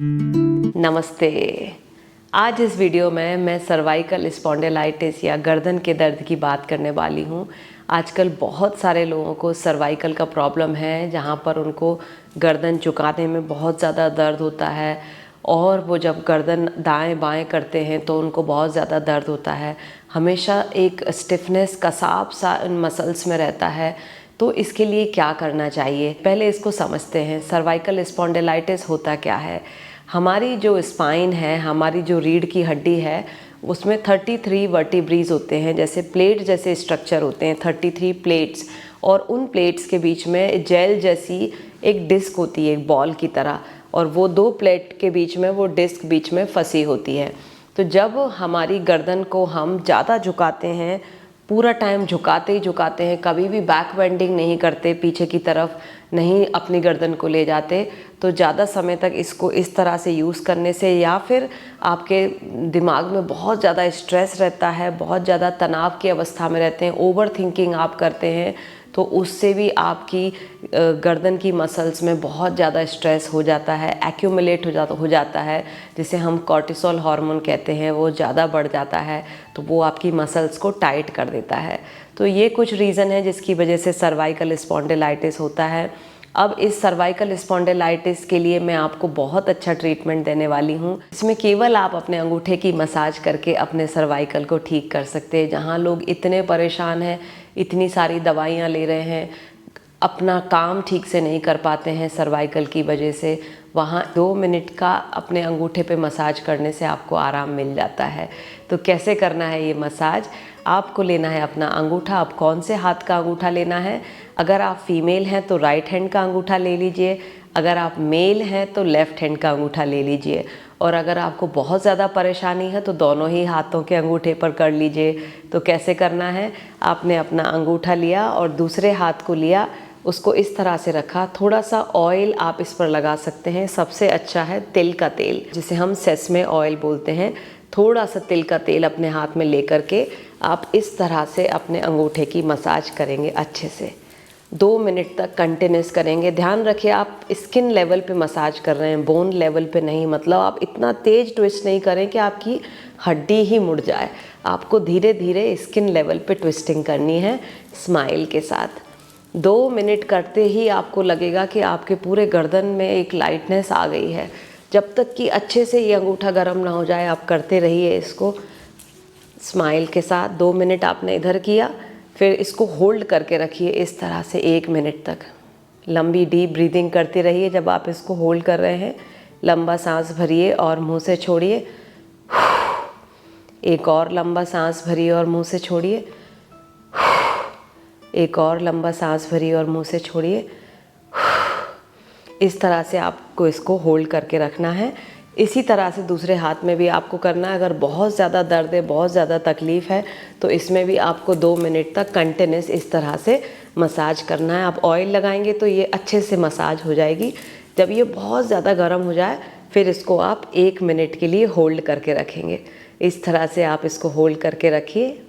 नमस्ते। आज इस वीडियो में मैं सर्वाइकल स्पॉन्डिलाइटिस या गर्दन के दर्द की बात करने वाली हूँ। आजकल बहुत सारे लोगों को सर्वाइकल का प्रॉब्लम है, जहाँ पर उनको गर्दन झुकाने में बहुत ज़्यादा दर्द होता है और वो जब गर्दन दाएं बाएं करते हैं तो उनको बहुत ज़्यादा दर्द होता है। हमेशा एक स्टिफनेस, कसाव सा इन मसल्स में रहता है। तो इसके लिए क्या करना चाहिए, पहले इसको समझते हैं। सर्वाइकल स्पॉन्डिलाइटिस होता क्या है? हमारी जो स्पाइन है, हमारी जो रीढ़ की हड्डी है, उसमें 33 वर्टिब्रीज होते हैं, जैसे प्लेट जैसे स्ट्रक्चर होते हैं, 33 प्लेट्स। और उन प्लेट्स के बीच में जेल जैसी एक डिस्क होती है, एक बॉल की तरह, और वो दो प्लेट के बीच में वो डिस्क बीच में फंसी होती है। तो जब हमारी गर्दन को हम ज़्यादा झुकाते हैं, पूरा टाइम झुकाते ही झुकाते हैं, कभी भी बैक बेंडिंग नहीं करते, पीछे की तरफ नहीं अपनी गर्दन को ले जाते, तो ज़्यादा समय तक इसको इस तरह से यूज़ करने से, या फिर आपके दिमाग में बहुत ज़्यादा स्ट्रेस रहता है, बहुत ज़्यादा तनाव की अवस्था में रहते हैं, ओवर थिंकिंग आप करते हैं, तो उससे भी आपकी गर्दन की मसल्स में बहुत ज़्यादा स्ट्रेस हो जाता है, एक्यूमुलेट हो जाता है, जिसे हम कॉर्टिसोल हार्मोन कहते हैं, वो ज़्यादा बढ़ जाता है, तो वो आपकी मसल्स को टाइट कर देता है। तो ये कुछ रीज़न है जिसकी वजह से सर्वाइकल स्पॉन्डिलाइटिस होता है। अब इस सर्वाइकल स्पॉन्डिलाइटिस के लिए मैं आपको बहुत अच्छा ट्रीटमेंट देने वाली हूँ। इसमें केवल आप अपने अंगूठे की मसाज करके अपने सर्वाइकल को ठीक कर सकते हैं। जहाँ लोग इतने परेशान हैं, इतनी सारी दवाइयाँ ले रहे हैं, अपना काम ठीक से नहीं कर पाते हैं सर्वाइकल की वजह से, वहाँ 2 मिनट का अपने अंगूठे पे मसाज करने से आपको आराम मिल जाता है। तो कैसे करना है ये मसाज? आपको लेना है अपना अंगूठा। आप कौन से हाथ का अंगूठा लेना है? अगर आप फीमेल हैं तो राइट हैंड का अंगूठा ले लीजिए, अगर आप मेल हैं तो लेफ़्ट हैंड का अंगूठा ले लीजिए, और अगर आपको बहुत ज़्यादा परेशानी है तो दोनों ही हाथों के अंगूठे पर कर लीजिए। तो कैसे करना है? आपने अपना अंगूठा लिया और दूसरे हाथ को लिया, उसको इस तरह से रखा, थोड़ा सा ऑयल आप इस पर लगा सकते हैं। सबसे अच्छा है तिल का तेल, जिसे हम सेसमे ऑयल बोलते हैं। थोड़ा सा तिल का तेल अपने हाथ में लेकर के आप इस तरह से अपने अंगूठे की मसाज करेंगे अच्छे से, 2 मिनट तक कंटिन्यूस करेंगे। ध्यान रखिए आप स्किन लेवल पे मसाज कर रहे हैं, बोन लेवल पे नहीं। मतलब आप इतना तेज ट्विस्ट नहीं करें कि आपकी हड्डी ही मुड़ जाए। आपको धीरे धीरे स्किन लेवल पे ट्विस्टिंग करनी है, स्माइल के साथ। 2 मिनट करते ही आपको लगेगा कि आपके पूरे गर्दन में एक लाइटनेस आ गई है। जब तक कि अच्छे से ये अंगूठा गर्म ना हो जाए, आप करते रहिए इसको स्माइल के साथ। 2 मिनट आपने इधर किया, फिर इसको होल्ड करके रखिए इस तरह से 1 मिनट तक। लंबी डीप ब्रीदिंग करते रहिए। जब आप इसको होल्ड कर रहे हैं, लंबा सांस भरिए और मुंह से छोड़िए। एक और लंबा सांस भरिए और मुंह से छोड़िए। एक और लंबा सांस भरिए और मुंह से छोड़िए। इस तरह से आपको इसको होल्ड करके रखना है। इसी तरह से दूसरे हाथ में भी आपको करना है। अगर बहुत ज़्यादा दर्द है, बहुत ज़्यादा तकलीफ़ है, तो इसमें भी आपको 2 मिनट तक कंटिन्यूस इस तरह से मसाज करना है। आप ऑयल लगाएंगे तो ये अच्छे से मसाज हो जाएगी। जब ये बहुत ज़्यादा गर्म हो जाए, फिर इसको आप 1 मिनट के लिए होल्ड करके रखेंगे। इस तरह से आप इसको होल्ड करके रखिए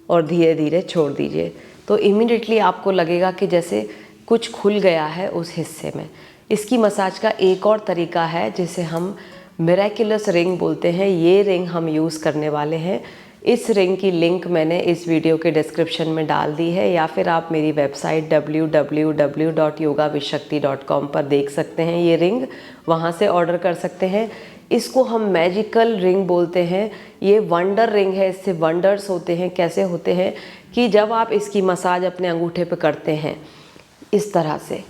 और धीरे धीरे छोड़ दीजिए। तो इमीडिएटली आपको लगेगा कि जैसे कुछ खुल गया है उस हिस्से में। इसकी मसाज का एक और तरीका है, जिसे हम मिरेकुलस रिंग बोलते हैं। ये रिंग हम यूज़ करने वाले हैं। इस रिंग की लिंक मैंने इस वीडियो के डिस्क्रिप्शन में डाल दी है, या फिर आप मेरी वेबसाइट www.yogavishakti.com पर देख सकते हैं। ये रिंग वहाँ से ऑर्डर कर सकते हैं। इसको हम मैजिकल रिंग बोलते हैं। ये वंडर रिंग है, इससे वंडर्स होते हैं। कैसे होते हैं कि जब आप इसकी मसाज अपने अंगूठे पे करते हैं इस तरह से,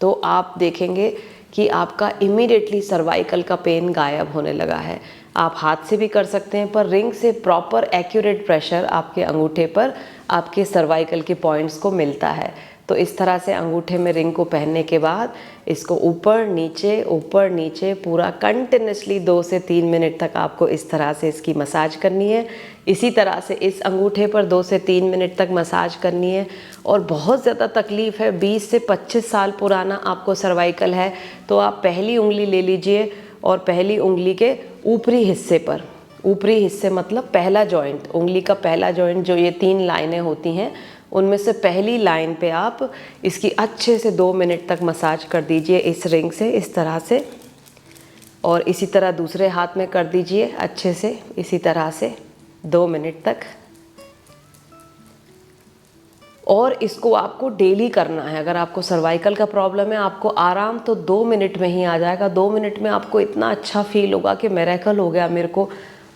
तो आप देखेंगे कि आपका इमीडिएटली सर्वाइकल का पेन गायब होने लगा है। आप हाथ से भी कर सकते हैं, पर रिंग से प्रॉपर एक्यूरेट प्रेशर आपके अंगूठे पर आपके सर्वाइकल के पॉइंट्स को मिलता है। तो इस तरह से अंगूठे में रिंग को पहनने के बाद इसको ऊपर नीचे पूरा कंटिन्यूसली 2 से 3 मिनट तक आपको इस तरह से इसकी मसाज करनी है। इसी तरह से इस अंगूठे पर 2 से 3 मिनट तक मसाज करनी है। और बहुत ज़्यादा तकलीफ़ है, 20 से 25 साल पुराना आपको सर्वाइकल है, तो आप पहली उंगली ले लीजिए और पहली उंगली के ऊपरी हिस्से पर, ऊपरी हिस्से मतलब पहला जॉइंट, उंगली का पहला जॉइंट, जो ये 3 लाइनें होती हैं, उनमें से पहली लाइन पे आप इसकी अच्छे से 2 मिनट तक मसाज कर दीजिए इस रिंग से, इस तरह से। और इसी तरह दूसरे हाथ में कर दीजिए अच्छे से, इसी तरह से 2 मिनट तक। और इसको आपको डेली करना है। अगर आपको सर्वाइकल का प्रॉब्लम है, आपको आराम तो 2 मिनट में ही आ जाएगा। 2 मिनट में आपको इतना अच्छा फील होगा कि मिरेकल हो गया, मेरे को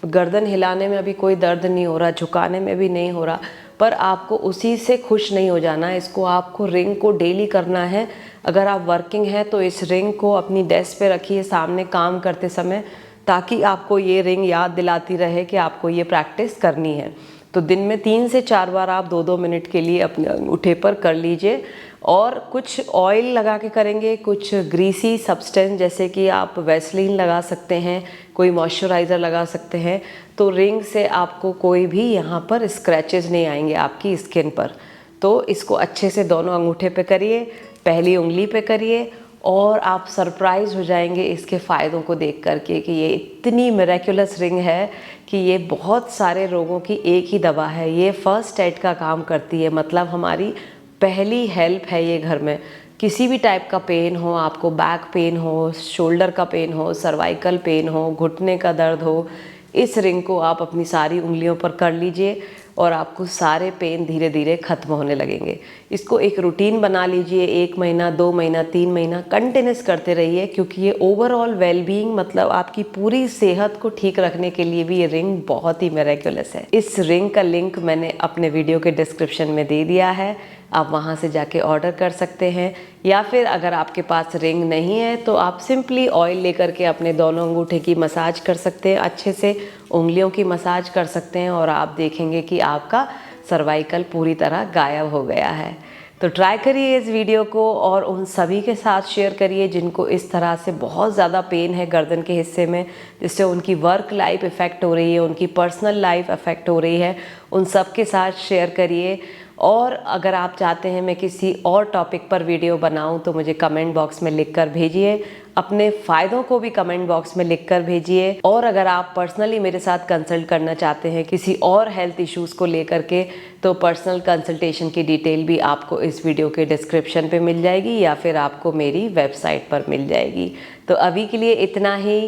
गर्दन हिलाने में अभी कोई दर्द नहीं हो रहा, झुकाने में भी नहीं हो रहा। पर आपको उसी से खुश नहीं हो जाना है, इसको आपको रिंग को डेली करना है। अगर आप वर्किंग हैं तो इस रिंग को अपनी डेस्क पे रखिए सामने काम करते समय, ताकि आपको ये रिंग याद दिलाती रहे कि आपको ये प्रैक्टिस करनी है। तो दिन में 3 से 4 बार आप 2-2 मिनट के लिए अपने अंगूठे पर कर लीजिए। और कुछ ऑयल लगा के करेंगे, कुछ ग्रीसी सब्सटेंस जैसे कि आप वैसलीन लगा सकते हैं, कोई मॉइस्चराइज़र लगा सकते हैं। तो रिंग से आपको कोई भी यहाँ पर स्क्रैचेस नहीं आएंगे आपकी स्किन पर। तो इसको अच्छे से दोनों अंगूठे पे करिए, पहली उंगली पे करिए, और आप सरप्राइज़ हो जाएंगे इसके फ़ायदों को देख करके कि ये इतनी मिरेक्युलस रिंग है कि ये बहुत सारे रोगों की एक ही दवा है। ये फर्स्ट एड का काम करती है, मतलब हमारी पहली हेल्प है ये घर में। किसी भी टाइप का पेन हो, आपको बैक पेन हो, शोल्डर का पेन हो, सर्वाइकल पेन हो, घुटने का दर्द हो, इस रिंग को आप अपनी सारी उंगलियों पर कर लीजिए और आपको सारे पेन धीरे धीरे ख़त्म होने लगेंगे। इसको एक रूटीन बना लीजिए, 1 महीना, 2 महीना, 3 महीना कंटिन्यूस करते रहिए, क्योंकि ये ओवरऑल वेलबींग, मतलब आपकी पूरी सेहत को ठीक रखने के लिए भी ये रिंग बहुत ही मिरेक्युलस है। इस रिंग का लिंक मैंने अपने वीडियो के डिस्क्रिप्शन में दे दिया है, आप वहाँ से जाके ऑर्डर कर सकते हैं। या फिर अगर आपके पास रिंग नहीं है तो आप सिंपली ऑयल लेकर के अपने दोनों अंगूठे की मसाज कर सकते हैं, अच्छे से उंगलियों की मसाज कर सकते हैं, और आप देखेंगे कि आपका सर्वाइकल पूरी तरह गायब हो गया है। तो ट्राई करिए इस वीडियो को और उन सभी के साथ शेयर करिए जिनको इस तरह से बहुत ज़्यादा पेन है गर्दन के हिस्से में, जिससे उनकी वर्क लाइफ इफ़ेक्ट हो रही है, उनकी पर्सनल लाइफ इफ़ेक्ट हो रही है। उन सब के साथ शेयर करिए। और अगर आप चाहते हैं मैं किसी और टॉपिक पर वीडियो बनाऊं तो मुझे कमेंट बॉक्स में लिखकर भेजिए। अपने फ़ायदों को भी कमेंट बॉक्स में लिखकर भेजिए। और अगर आप पर्सनली मेरे साथ कंसल्ट करना चाहते हैं किसी और हेल्थ इश्यूज़ को लेकर के, तो पर्सनल कंसल्टेशन की डिटेल भी आपको इस वीडियो के डिस्क्रिप्शन पे मिल जाएगी, या फिर आपको मेरी वेबसाइट पर मिल जाएगी। तो अभी के लिए इतना ही।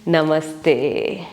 नमस्ते।